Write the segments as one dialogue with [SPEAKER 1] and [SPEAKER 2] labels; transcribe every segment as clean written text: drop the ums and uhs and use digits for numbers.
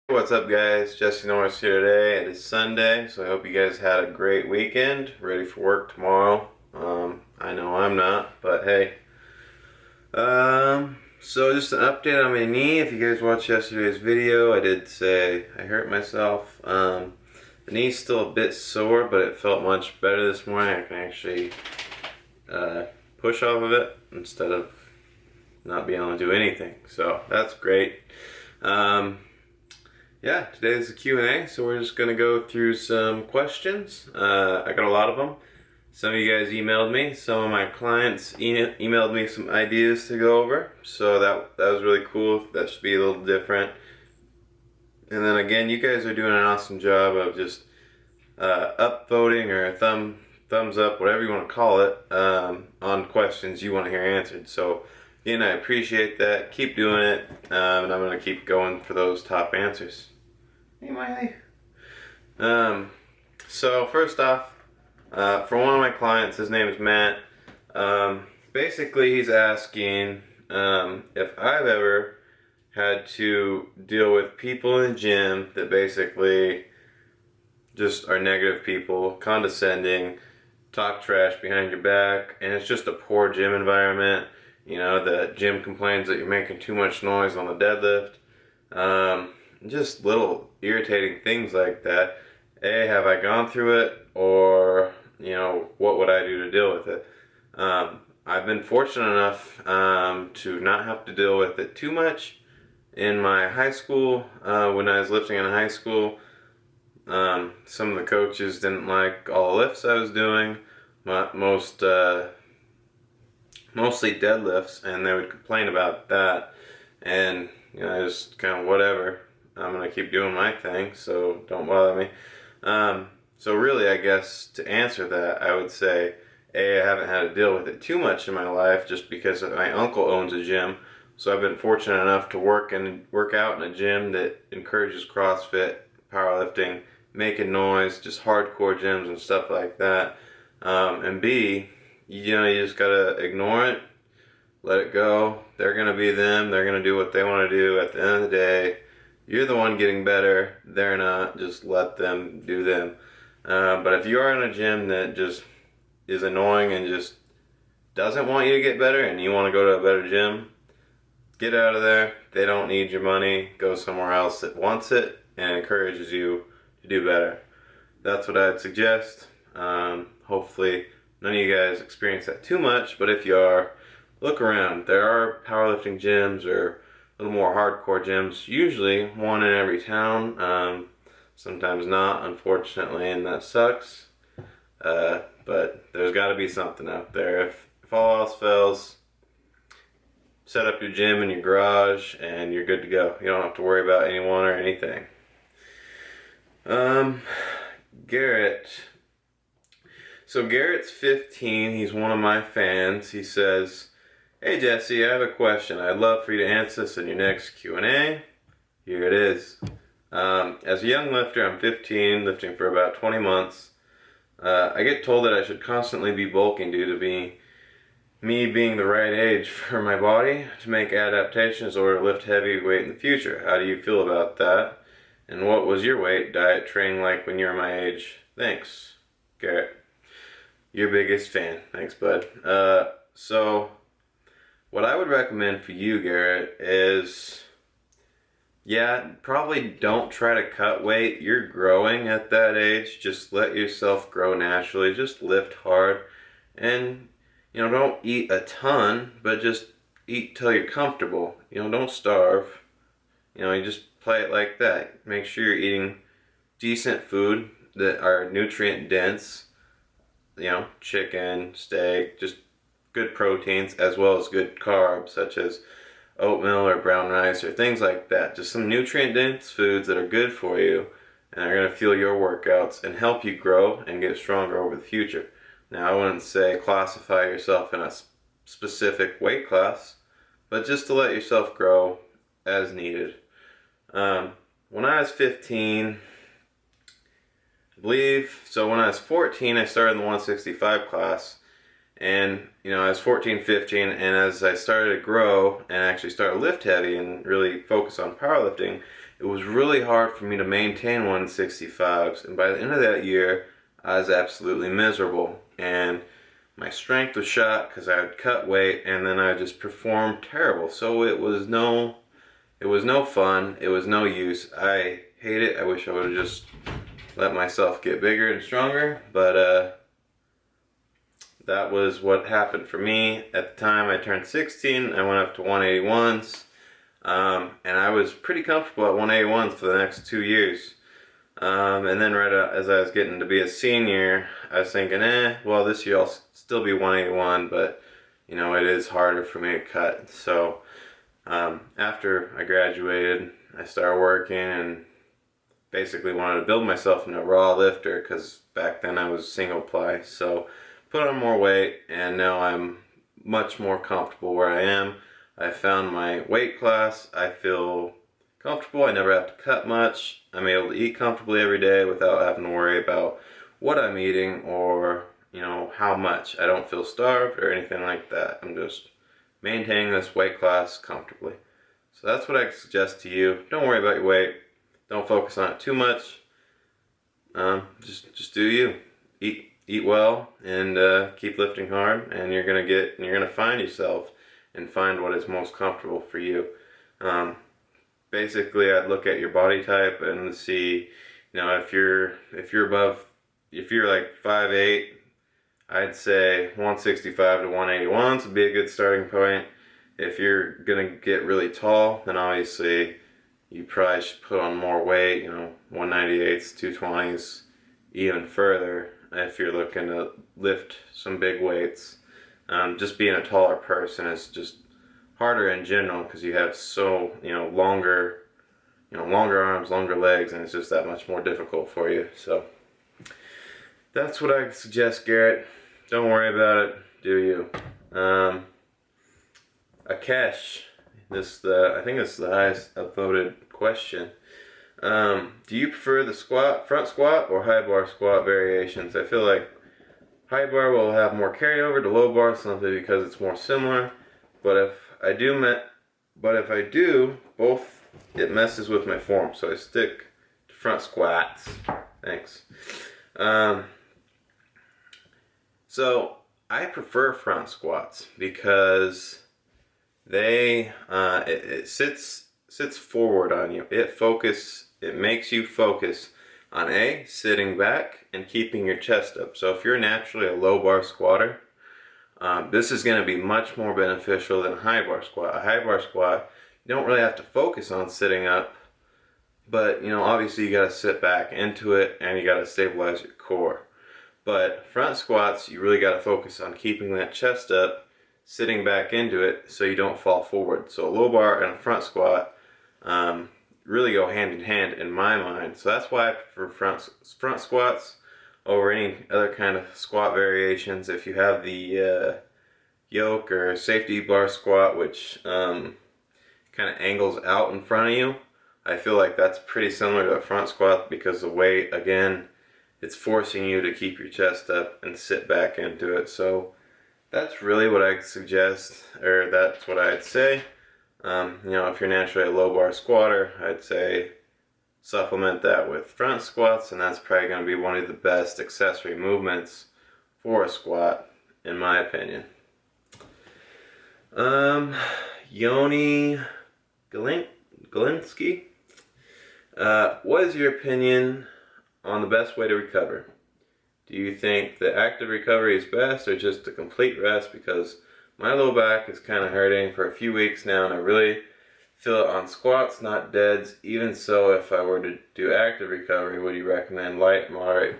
[SPEAKER 1] What's up, guys? Jesse Norris here today. It is Sunday, so I hope you guys had a great weekend. Ready for work tomorrow. I know I'm not, but hey. So just an update on my knee. If you guys watched yesterday's video, I did say I hurt myself. The knee's still a bit sore, but it felt much better this morning. I can actually push off of it instead of not being able to do anything. So that's great. Yeah, today's the Q&A, so we're just going to go through some questions. I got a lot of them. Some of you guys emailed me. Some of my clients emailed me some ideas to go over. So that was really cool. That should be a little different. And then again, you guys are doing an awesome job of just upvoting or thumbs up, whatever you want to call it, on questions you want to hear answered. So again, I appreciate that. Keep doing it, and I'm going to keep going for those top answers. Hey, Miley. So first off, for one of my clients, his name is Matt. Basically, he's asking if I've ever had to deal with people in the gym that basically just are negative people, condescending, talk trash behind your back, and it's just a poor gym environment. You know, the gym complains that you're making too much noise on the deadlift. Just little irritating things like that. A, have I gone through it, or what would I do to deal with it? I've been fortunate enough to not have to deal with it too much. In my high school, when I was lifting in high school, some of the coaches didn't like all the lifts I was doing, mostly deadlifts, and they would complain about that. And just kind of whatever. I'm gonna keep doing my thing, so don't bother me. So really, I guess to answer that, I would say, A, I haven't had to deal with it too much in my life, just because my uncle owns a gym. So I've been fortunate enough to work out in a gym that encourages CrossFit, powerlifting, making noise, just hardcore gyms and stuff like that. And B, you just gotta ignore it, let it go. They're gonna be them. They're gonna do what they want to do. At the end of the day, you're the one getting better. They're not. Just let them do them. But if you are in a gym that just is annoying and just doesn't want you to get better, and you want to go to a better gym, get out of there. They don't need your money. Go somewhere else that wants it and encourages you to do better. That's what I'd suggest. Hopefully none of you guys experience that too much, but if you are, look around. There are powerlifting gyms or a little more hardcore gyms, usually one in every town. Sometimes not, unfortunately, and that sucks. But there's got to be something out there. If all else fails, set up your gym in your garage and you're good to go. You don't have to worry about anyone or anything. Garrett. So Garrett's 15. He's one of my fans. He says, "Hey Jesse, I have a question. I'd love for you to answer this in your next Q&A. Here it is. As a young lifter, I'm 15, lifting for about 20 months. I get told that I should constantly be bulking due to me being the right age for my body to make adaptations or lift heavy weight in the future. How do you feel about that? And what was your weight, diet, training like when you were my age? Thanks, Garrett. Your biggest fan. Thanks, bud. So what I would recommend for you, Garrett, is probably don't try to cut weight. You're growing at that age. Just let yourself grow naturally. Just lift hard. And, don't eat a ton, but just eat till you're comfortable. Don't starve. You just play it like that. Make sure you're eating decent food that are nutrient dense. Chicken, steak, just good proteins as well as good carbs such as oatmeal or brown rice or things like that. Just some nutrient dense foods that are good for you and are going to fuel your workouts and help you grow and get stronger over the future. Now, I wouldn't say classify yourself in a specific weight class, but just to let yourself grow as needed. When I was 15, I believe, so when I was 14, I started in the 165 class, And, I was 14, 15, and as I started to grow and actually start lift heavy and really focus on powerlifting, it was really hard for me to maintain 165s. And by the end of that year, I was absolutely miserable. And my strength was shot because I would cut weight and then I just performed terrible. So it was no fun. It was no use. I hate it. I wish I would have just let myself get bigger and stronger. But that was what happened for me. At the time I turned 16, I went up to 181s. And I was pretty comfortable at 181s for the next 2 years. And then as I was getting to be a senior, I was thinking, well, this year I'll still be 181, but it is harder for me to cut. So after I graduated, I started working and basically wanted to build myself into a raw lifter because back then I was single ply. So put on more weight, and now I'm much more comfortable where I am. I found my weight class. I feel comfortable. I never have to cut much. I'm able to eat comfortably every day without having to worry about what I'm eating or, how much. I don't feel starved or anything like that. I'm just maintaining this weight class comfortably. So that's what I suggest to you. Don't worry about your weight. Don't focus on it too much. Just do you. Eat well and keep lifting hard, and you're gonna find yourself and find what is most comfortable for you. Basically, I'd look at your body type and see, if you're like 5'8", I'd say 165 to 181 would be a good starting point. If you're gonna get really tall, then obviously you probably should put on more weight, 198s, 220s, even further if you're looking to lift some big weights. Just being a taller person is just harder in general because you have so longer arms, longer legs, and it's just that much more difficult for you. So that's what I suggest, Garrett. Don't worry about it. Do you? Akesh, I think this is the highest upvoted question. Do you prefer the front squat or high bar squat variations? I feel like high bar will have more carryover to low bar simply because it's more similar. But if I do both, it messes with my form. So I stick to front squats. Thanks. So I prefer front squats because it sits forward on you. It makes you focus on sitting back and keeping your chest up. So if you're naturally a low bar squatter, this is going to be much more beneficial than a high bar squat. A high bar squat, you don't really have to focus on sitting up, but obviously you got to sit back into it and you got to stabilize your core. But front squats, you really got to focus on keeping that chest up, sitting back into it so you don't fall forward. So a low bar and a front squat really go hand in hand in my mind. So that's why I prefer front squats over any other kind of squat variations. If you have the yoke or safety bar squat, which kind of angles out in front of you, I feel like that's pretty similar to a front squat because the weight, again, it's forcing you to keep your chest up and sit back into it. So that's really what I suggest, or that's what I'd say. If you're naturally a low bar squatter, I'd say supplement that with front squats, and that's probably going to be one of the best accessory movements for a squat, in my opinion. Yoni Galinsky, what is your opinion on the best way to recover? Do you think the active recovery is best or just a complete rest? Because my low back is kind of hurting for a few weeks now and I really feel it on squats, not deads. Even so, if I were to do active recovery, would you recommend moderate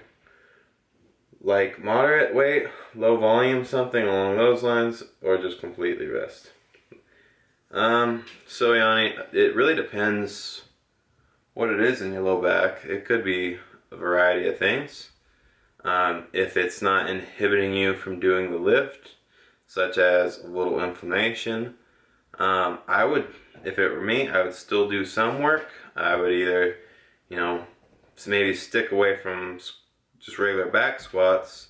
[SPEAKER 1] weight, low volume, something along those lines, or just completely rest? So Yanni, it really depends what it is in your low back. It could be a variety of things. If it's not inhibiting you from doing the lift, such as a little inflammation, if it were me, I would still do some work. I would either, maybe stick away from just regular back squats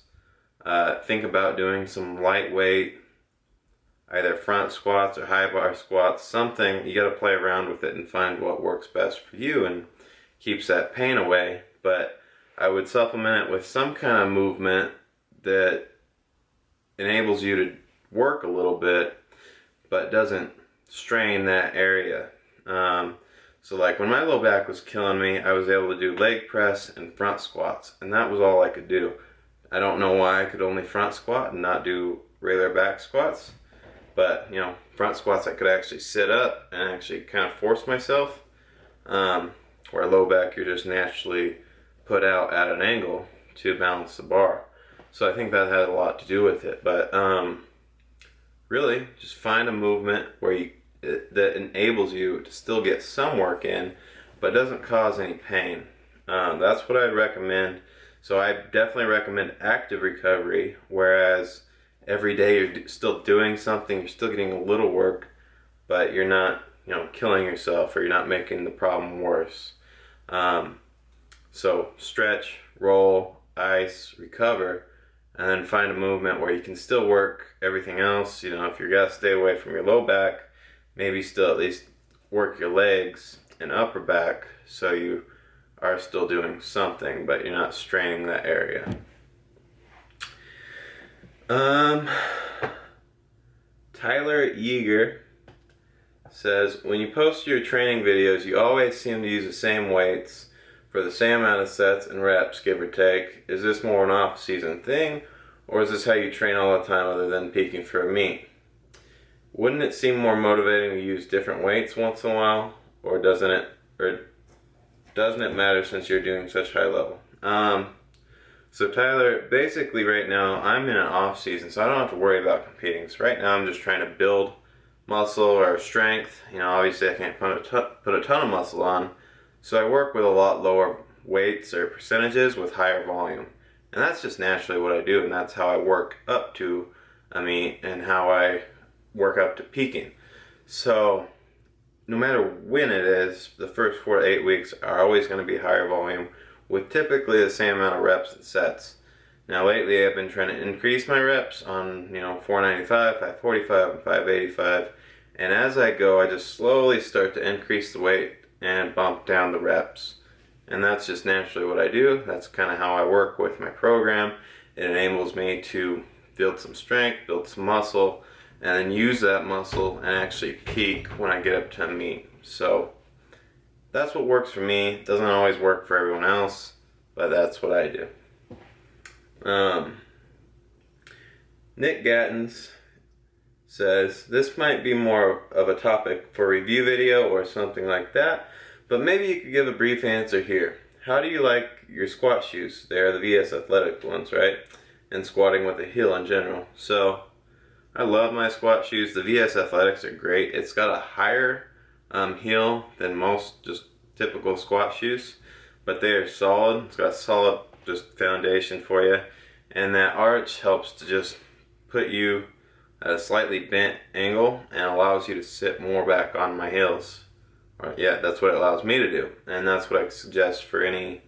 [SPEAKER 1] think about doing some lightweight, either front squats or high bar squats, something. You got to play around with it and find what works best for you and keeps that pain away. But I would supplement it with some kind of movement that enables you to work a little bit but doesn't strain that area. So like when my low back was killing me, I was able to do leg press and front squats, and that was all I could do. I don't know why I could only front squat and not do regular back squats, but you know, front squats I could actually sit up and actually kind of force myself, where low back you're just naturally put out at an angle to balance the bar. So I think that had a lot to do with it. But really, just find a movement where that enables you to still get some work in, but doesn't cause any pain. That's what I'd recommend. So I definitely recommend active recovery, whereas every day you're still doing something, you're still getting a little work, but you're not, killing yourself, or you're not making the problem worse. So stretch, roll, ice, recover, and then find a movement where you can still work everything else. If you're gonna stay away from your low back, maybe still at least work your legs and upper back so you are still doing something, but you're not straining that area. Tyler Yeager says, when you post your training videos, you always seem to use the same weights for the same amount of sets and reps, give or take. Is this more an off-season thing, or is this how you train all the time other than peaking for a meet? Wouldn't it seem more motivating to use different weights once in a while, or doesn't it matter since you're doing such high level? So Tyler, basically right now I'm in an off season, so I don't have to worry about competing. So right now I'm just trying to build muscle or strength. Obviously I can't put a ton of muscle on, so I work with a lot lower weights or percentages with higher volume, and that's just naturally what I do, and that's how I work up to a meet and how I work up to peaking. So no matter when it is, the first 4 to 8 weeks are always going to be higher volume with typically the same amount of reps and sets. Now lately I've been trying to increase my reps on 495, 545, and 585, and as I go I just slowly start to increase the weight and bump down the reps. And that's just naturally what I do. That's kind of how I work with my program. It enables me to build some strength, build some muscle, and then use that muscle and actually peak when I get up to a meet. So that's what works for me. It doesn't always work for everyone else, but that's what I do. Nick Gattens says, this might be more of a topic for a review video or something like that, but maybe you could give a brief answer here. How do you like your squat shoes? They're the VS Athletic ones, right? And squatting with a heel in general. So I love my squat shoes. The VS Athletics are great. It's got a higher heel than most just typical squat shoes, but they are solid. It's got a solid just foundation for you, and that arch helps to just put you at a slightly bent angle and allows you to sit more back on my heels. Yeah, that's what it allows me to do, and that's what I suggest for any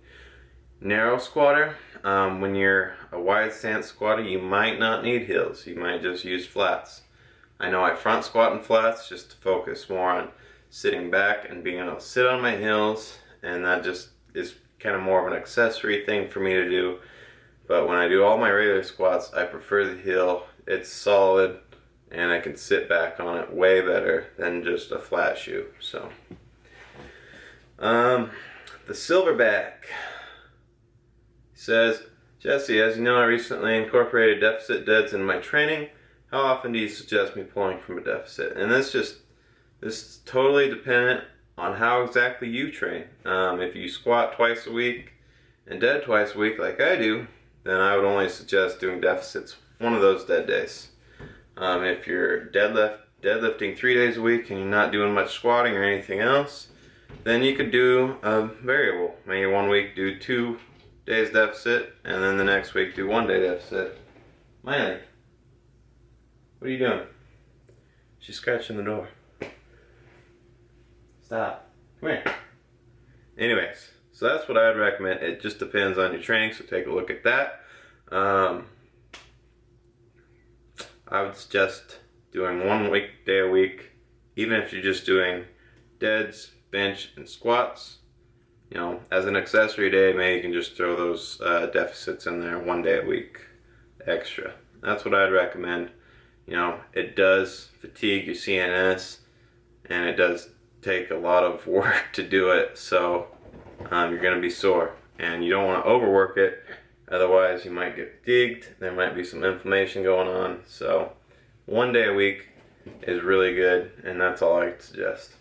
[SPEAKER 1] narrow squatter. When you're a wide stance squatter, you might not need heels. You might just use flats. I know I front squat in flats just to focus more on sitting back and being able to sit on my heels, and that just is kind of more of an accessory thing for me to do. But when I do all my regular squats, I prefer the heel. It's solid, and I can sit back on it way better than just a flat shoe. So, the Silverback says, Jesse, as you know, I recently incorporated deficit deads in my training. How often do you suggest me pulling from a deficit? And this is totally dependent on how exactly you train. If you squat twice a week and dead twice a week like I do, then I would only suggest doing deficits one of those dead days. If you're deadlifting 3 days a week and you're not doing much squatting or anything else, then you could do a variable. Maybe 1 week do 2 days deficit, and then the next week do 1 day deficit. Miley, what are you doing? She's scratching the door. Stop. Come here. Anyways, so that's what I'd recommend. It just depends on your training, so take a look at that. I would suggest doing one day a week, even if you're just doing deads, bench, and squats. You know, as an accessory day, maybe you can just throw those deficits in there one day a week extra. That's what I'd recommend. You know, it does fatigue your CNS, and it does take a lot of work to do it, so you're going to be sore, and you don't want to overwork it, otherwise you might get fatigued, there might be some inflammation going on. So one day a week is really good, and that's all I suggest.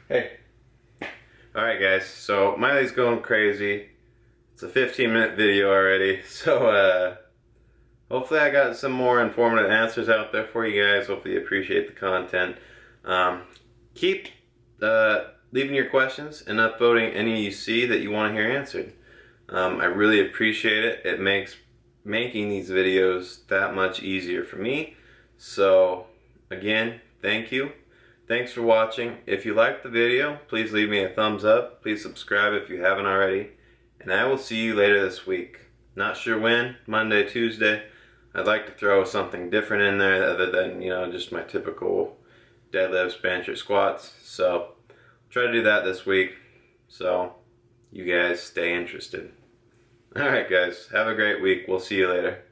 [SPEAKER 1] Hey. Alright guys, so Miley's going crazy. It's a 15-minute video already, so hopefully I got some more informative answers out there for you guys. Hopefully you appreciate the content. Keep leaving your questions and upvoting any you see that you want to hear answered. I really appreciate it. It makes making these videos that much easier for me. So again, thank you. Thanks for watching. If you liked the video, please leave me a thumbs up. Please subscribe if you haven't already. And I will see you later this week. Not sure when, Monday, Tuesday. I'd like to throw something different in there other than, you know, just my typical deadlifts, bench, or squats. So try to do that this week. So you guys stay interested. Alright guys, have a great week. We'll see you later.